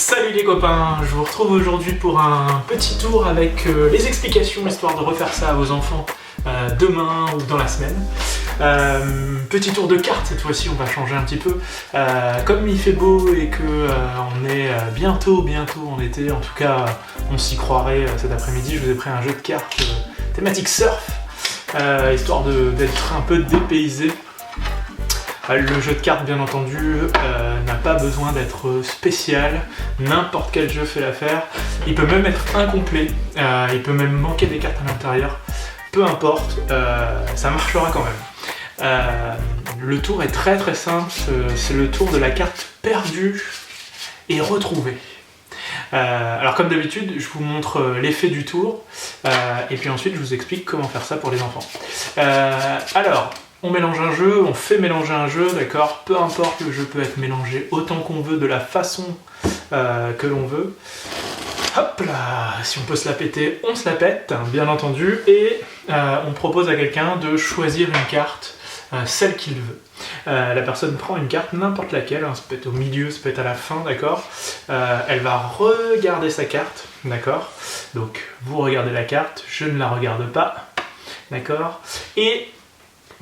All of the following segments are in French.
Salut les copains, je vous retrouve aujourd'hui pour un petit tour avec les explications, histoire de refaire ça à vos enfants demain ou dans la semaine. Petit tour de cartes cette fois-ci, on va changer un petit peu. Comme il fait beau et que on est bientôt en été, en tout cas on s'y croirait cet après-midi, je vous ai pris un jeu de cartes thématique surf, histoire d'être un peu dépaysé. Le jeu de cartes, bien entendu, n'a pas besoin d'être spécial, n'importe quel jeu fait l'affaire. Il peut même être incomplet, il peut même manquer des cartes à l'intérieur, peu importe, ça marchera quand même. Le tour est très simple, c'est le tour de la carte perdue et retrouvée. Alors comme d'habitude, je vous montre l'effet du tour, et puis ensuite je vous explique comment faire ça pour les enfants. Alors, on mélange un jeu, on fait mélanger un jeu, d'accord? Peu importe, le jeu peut être mélangé autant qu'on veut, de la façon que l'on veut. Hop là, si on peut se la péter, on se la pète, bien entendu, et on propose à quelqu'un de choisir une carte, celle qu'il veut. La personne prend une carte, n'importe laquelle, hein, ça peut être au milieu, ça peut être à la fin, d'accord? Elle va regarder sa carte, d'accord? Donc, vous regardez la carte, je ne la regarde pas, d'accord? Et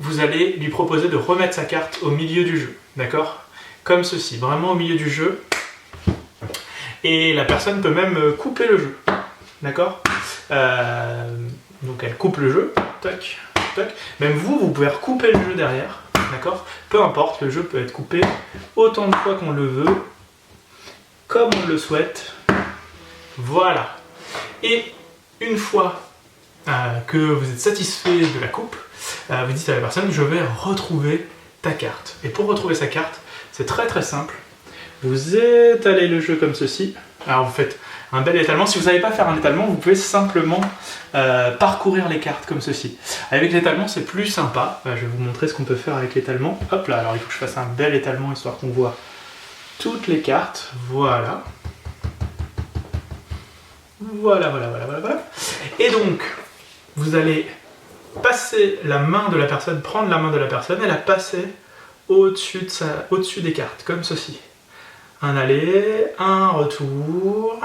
vous allez lui proposer de remettre sa carte au milieu du jeu, d'accord? Comme ceci, vraiment au milieu du jeu. Et la personne peut même couper le jeu, d'accord? Donc elle coupe le jeu, tac, tac. Même vous pouvez recouper le jeu derrière, d'accord? Peu importe, le jeu peut être coupé autant de fois qu'on le veut, comme on le souhaite. Voilà. Et une fois que vous êtes satisfait de la coupe, vous dites à la personne, je vais retrouver ta carte. Et pour retrouver sa carte, c'est très simple. Vous étalez le jeu comme ceci. Alors vous faites un bel étalement. Si vous ne savez pas faire un étalement, vous pouvez simplement parcourir les cartes comme ceci. Avec l'étalement, c'est plus sympa. Je vais vous montrer ce qu'on peut faire avec l'étalement. Hop là, alors il faut que je fasse un bel étalement, histoire qu'on voit toutes les cartes. Voilà. Voilà. Et donc, vous allez passer la main de la personne, prendre la main de la personne et la passer au-dessus des cartes, comme ceci. Un aller, un retour,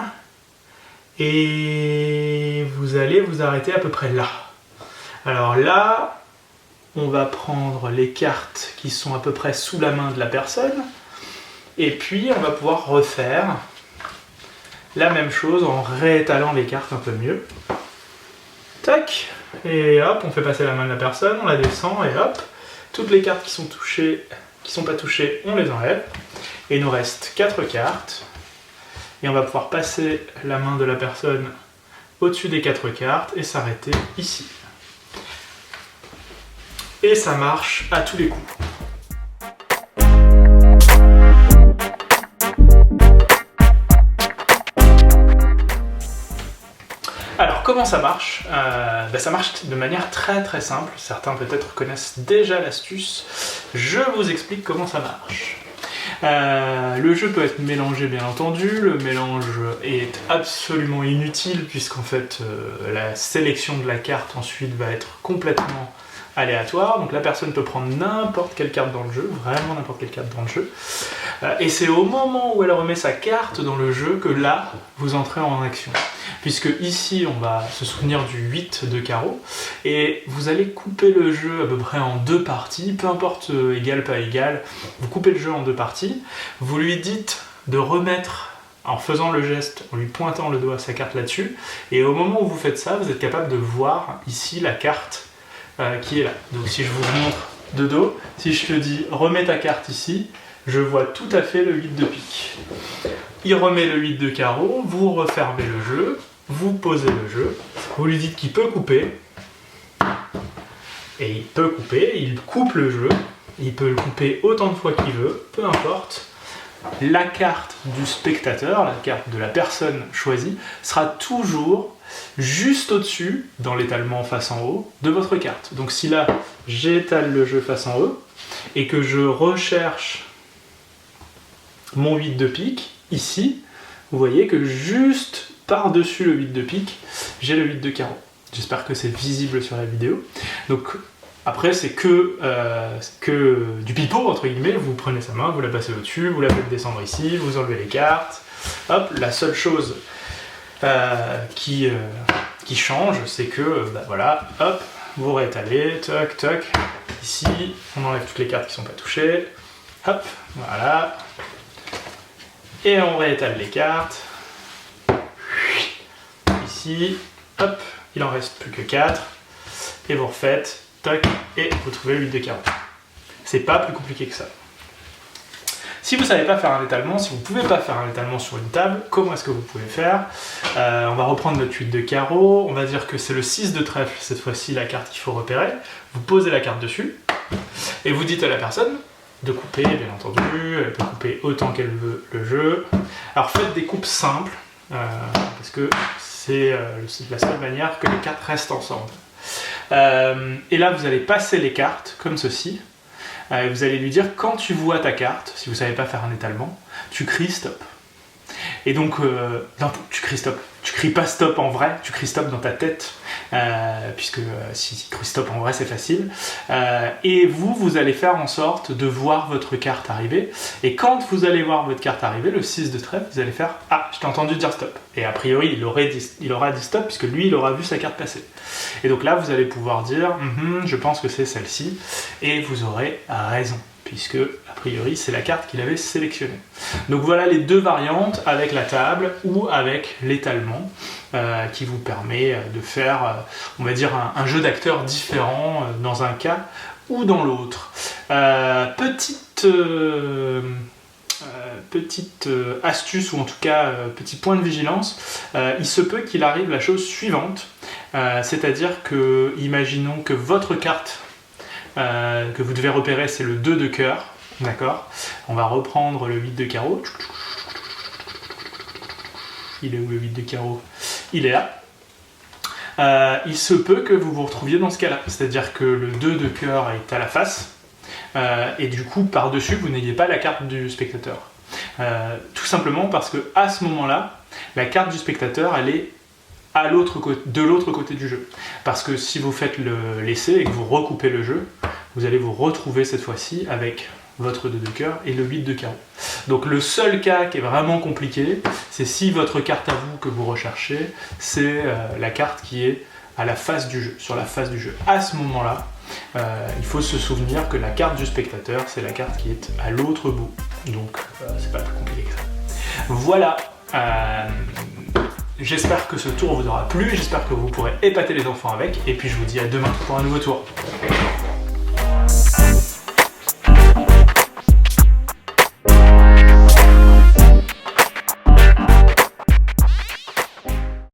et vous allez vous arrêter à peu près là. Alors là, on va prendre les cartes qui sont à peu près sous la main de la personne, et puis on va pouvoir refaire la même chose en réétalant les cartes un peu mieux. Tac, et hop, on fait passer la main de la personne, on la descend, et hop, toutes les cartes qui sont pas touchées, on les enlève. Et il nous reste 4 cartes, et on va pouvoir passer la main de la personne au-dessus des 4 cartes et s'arrêter ici. Et ça marche à tous les coups. Alors comment ça marche? Ça marche de manière très simple. Certains peut-être connaissent déjà l'astuce. Je vous explique comment ça marche. Le jeu peut être mélangé, bien entendu. Le mélange est absolument inutile, puisqu'en fait la sélection de la carte ensuite va être complètement aléatoire. Donc la personne peut prendre n'importe quelle carte dans le jeu, vraiment n'importe quelle carte dans le jeu. Et c'est au moment où elle remet sa carte dans le jeu que là, vous entrez en action. Puisque ici, on va se souvenir du 8 de carreau, et vous allez couper le jeu à peu près en 2 parties, peu importe égal, pas égal, vous coupez le jeu en 2 parties, vous lui dites de remettre, en faisant le geste, en lui pointant le doigt sa carte là-dessus, et au moment où vous faites ça, vous êtes capable de voir ici la carte qui est là. Donc si je vous montre de dos, si je te dis remets ta carte ici, je vois tout à fait le 8 de pique. Il remet le 8 de carreau, vous refermez le jeu, vous posez le jeu, vous lui dites qu'il peut couper, et il peut couper, il coupe le jeu, il peut le couper autant de fois qu'il veut, peu importe. La carte du spectateur, la carte de la personne choisie, sera toujours juste au-dessus, dans l'étalement face en haut, de votre carte. Donc si là, j'étale le jeu face en haut, et que je recherche mon 8 de pique, ici, vous voyez que juste par-dessus le 8 de pique, j'ai le 8 de carreau. J'espère que c'est visible sur la vidéo. Donc Après, c'est que du pipeau, entre guillemets. Vous prenez sa main, vous la passez au-dessus, vous la faites descendre ici, vous enlevez les cartes. Hop, la seule chose qui change, c'est que, voilà, hop, vous réétalez, toc, toc. Ici, on enlève toutes les cartes qui ne sont pas touchées. Hop, voilà. Et on réétale les cartes. Ici, hop, il en reste plus que 4. Et vous refaites, toc, et vous trouvez 8 de carreau. C'est pas plus compliqué que ça. Si vous ne savez pas faire un étalement, si vous ne pouvez pas faire un étalement sur une table, comment est-ce que vous pouvez faire? On va reprendre notre 8 de carreau, on va dire que c'est le 6 de trèfle, cette fois-ci la carte qu'il faut repérer. Vous posez la carte dessus, et vous dites à la personne de couper, bien entendu, elle peut couper autant qu'elle veut le jeu. Alors faites des coupes simples, parce que c'est la seule manière que les cartes restent ensemble. Et là, vous allez passer les cartes, comme ceci. Vous allez lui dire, quand tu vois ta carte, si vous ne savez pas faire un étalement, tu cries stop. Et donc, non, tu cries stop. Tu cries pas stop en vrai, tu cries stop dans ta tête, puisque si tu cries stop en vrai, c'est facile. Et vous allez faire en sorte de voir votre carte arriver. Et quand vous allez voir votre carte arriver, le 6 de trèfle, vous allez faire « Ah, je t'ai entendu dire stop ». Et a priori, il aura dit stop, puisque lui, il aura vu sa carte passer. Et donc là, vous allez pouvoir dire « Je pense que c'est celle-ci », et vous aurez raison, puisque a priori c'est la carte qu'il avait sélectionnée. Donc voilà les deux variantes, avec la table ou avec l'étalement, qui vous permet de faire, on va dire, un jeu d'acteurs différent dans un cas ou dans l'autre. Petite astuce, ou en tout cas petit point de vigilance, il se peut qu'il arrive la chose suivante, c'est-à-dire que, imaginons que votre carte que vous devez repérer, c'est le 2 de cœur, d'accord? On va reprendre le 8 de carreau. Il est où le 8 de carreau? Il est là. Il se peut que vous vous retrouviez dans ce cas-là, c'est-à-dire que le 2 de cœur est à la face, et du coup, par-dessus, vous n'ayez pas la carte du spectateur. Tout simplement parce que à ce moment-là, la carte du spectateur, elle est de l'autre côté du jeu. Parce que si vous faites l'essai et que vous recoupez le jeu, vous allez vous retrouver cette fois-ci avec votre 2 de cœur et le 8 de carreau. Donc le seul cas qui est vraiment compliqué, c'est si votre carte à vous que vous recherchez, c'est la carte qui est à la face du jeu, sur la face du jeu. À ce moment-là, il faut se souvenir que la carte du spectateur, c'est la carte qui est à l'autre bout. Donc c'est pas plus compliqué que ça. Voilà. J'espère que ce tour vous aura plu, j'espère que vous pourrez épater les enfants avec, et puis je vous dis à demain pour un nouveau tour.